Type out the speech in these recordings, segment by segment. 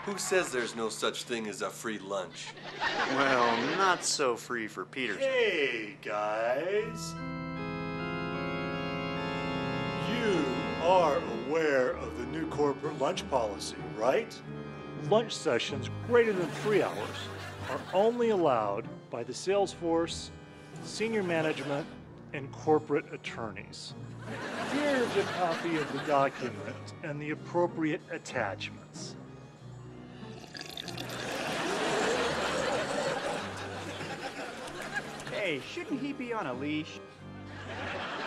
Who says there's no such thing as a free lunch? Well, not so free for Peterson. Hey, guys. You are aware of the new corporate lunch policy, right? Lunch sessions greater than 3 hours are only allowed by the sales force, senior management, and corporate attorneys. Here's a copy of the document and the appropriate attachments. Hey, shouldn't he be on a leash?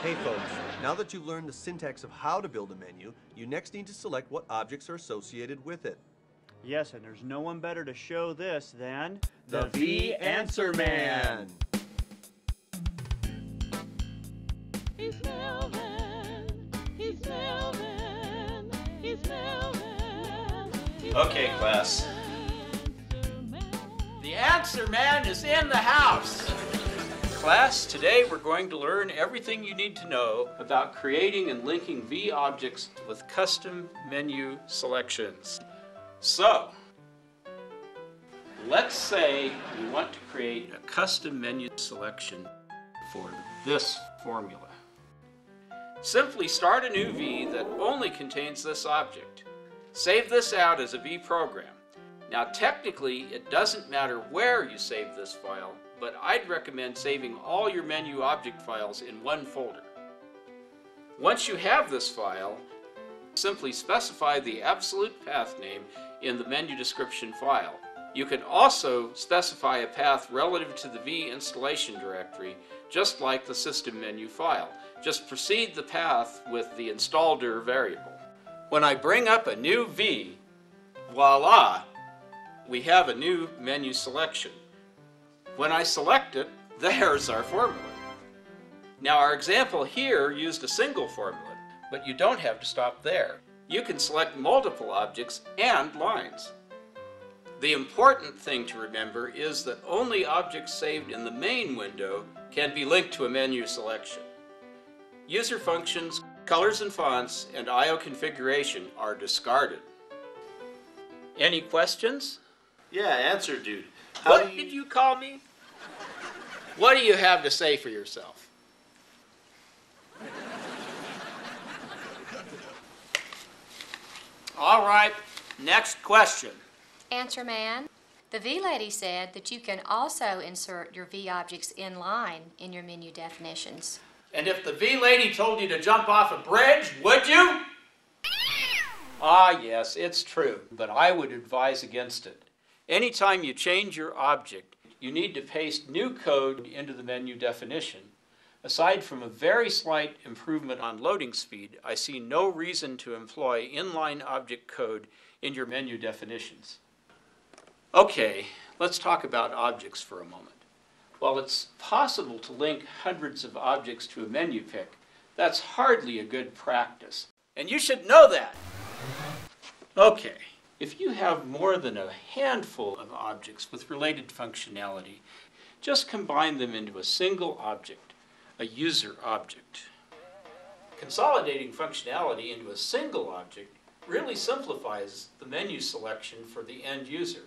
Hey folks, now that you've learned the syntax of how to build a menu, you next need to select what objects are associated with it. Yes, and there's no one better to show this than The VEE Answer Man! He's Melvin, he's Melvin, he's Melvin. Okay, class. The Answer Man is in the house! Class, today we're going to learn everything you need to know about creating and linking VEE objects with custom menu selections. So, let's say we want to create a custom menu selection for this formula. Simply start a new VEE that only contains this object. Save this out as a VEE program. Now technically it doesn't matter where you save this file, but I'd recommend saving all your menu object files in one folder. Once you have this file, simply specify the absolute path name in the menu description file. You can also specify a path relative to the VEE installation directory, just like the system menu file. Just precede the path with the installdir variable. When I bring up a new VEE, voila, we have a new menu selection. When I select it, there's our formula. Now our example here used a single formula, but you don't have to stop there. You can select multiple objects and lines. The important thing to remember is that only objects saved in the main window can be linked to a menu selection. User functions, colors and fonts, and I/O configuration are discarded. Any questions? Yeah, answer, dude. What did you call me? What do you have to say for yourself? All right, next question. Answer man. The VEE lady said that you can also insert your VEE objects in line in your menu definitions. And if the VEE lady told you to jump off a bridge, would you? Ah, yes, it's true, but I would advise against it. Anytime you change your object, you need to paste new code into the menu definition. Aside from a very slight improvement on loading speed, I see no reason to employ inline object code in your menu definitions. Okay, let's talk about objects for a moment. While it's possible to link hundreds of objects to a menu pick, that's hardly a good practice. And you should know that. Okay, if you have more than a handful of objects with related functionality, just combine them into a single object, a user object. Consolidating functionality into a single object really simplifies the menu selection for the end user.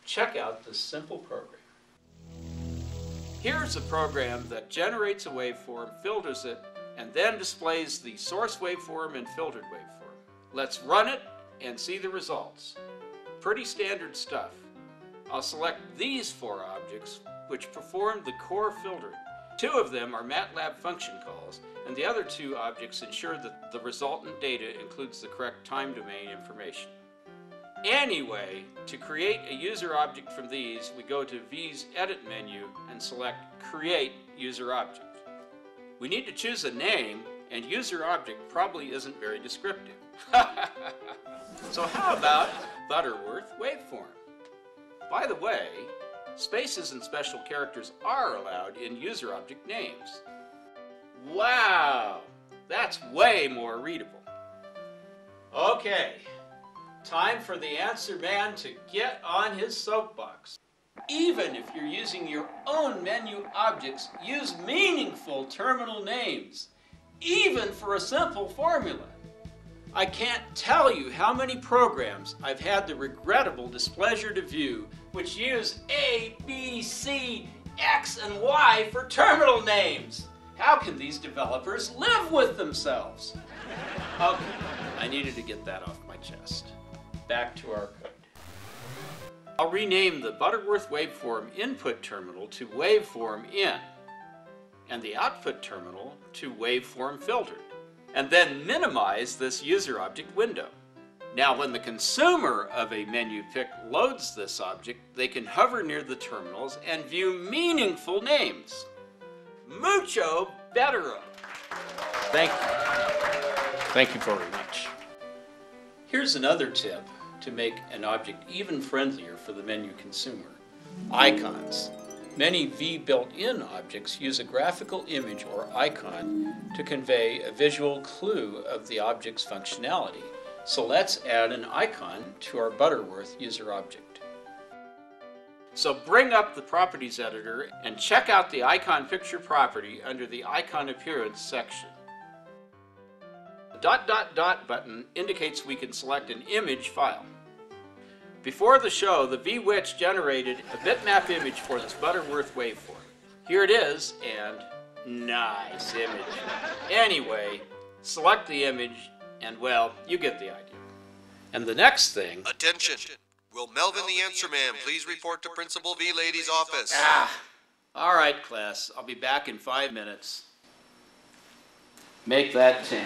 Check out this simple program. Here's a program that generates a waveform, filters it, and then displays the source waveform and filtered waveform. Let's run it and see the results. Pretty standard stuff. I'll select these 4 objects, which perform the core filtering. 2 of them are MATLAB function calls, and the other 2 objects ensure that the resultant data includes the correct time domain information. Anyway, to create a user object from these, we go to VEE's Edit menu and select Create User Object. We need to choose a name, and user object probably isn't very descriptive. So how about Butterworth waveform? By the way, spaces and special characters are allowed in user object names. Wow, that's way more readable. Okay, time for the answer man to get on his soapbox. Even if you're using your own menu objects, use meaningful terminal names, even for a simple formula. I can't tell you how many programs I've had the regrettable displeasure to view which use A, B, C, X, and Y for terminal names. How can these developers live with themselves? Okay, I needed to get that off my chest. Back to our code. I'll rename the Butterworth waveform input terminal to waveform in, and the output terminal to waveform filtered, and then minimize this user object window. Now, when the consumer of a menu pick loads this object, they can hover near the terminals and view meaningful names. Mucho better. Thank you. Thank you very much. Here's another tip to make an object even friendlier for the menu consumer. Icons. Many VEE built-in objects use a graphical image or icon to convey a visual clue of the object's functionality. So let's add an icon to our Butterworth user object. So bring up the Properties Editor and check out the Icon Picture property under the Icon Appearance section. The ... button indicates we can select an image file. Before the show, the VEE-Witch generated a bitmap image for this Butterworth waveform. Here it is, and nice image. Anyway, select the image, and well, you get the idea. And the next thing... Attention! Will Melvin the Answer Man please report to Principal V Lady's office? All right, class. I'll be back in 5 minutes. Make that 10.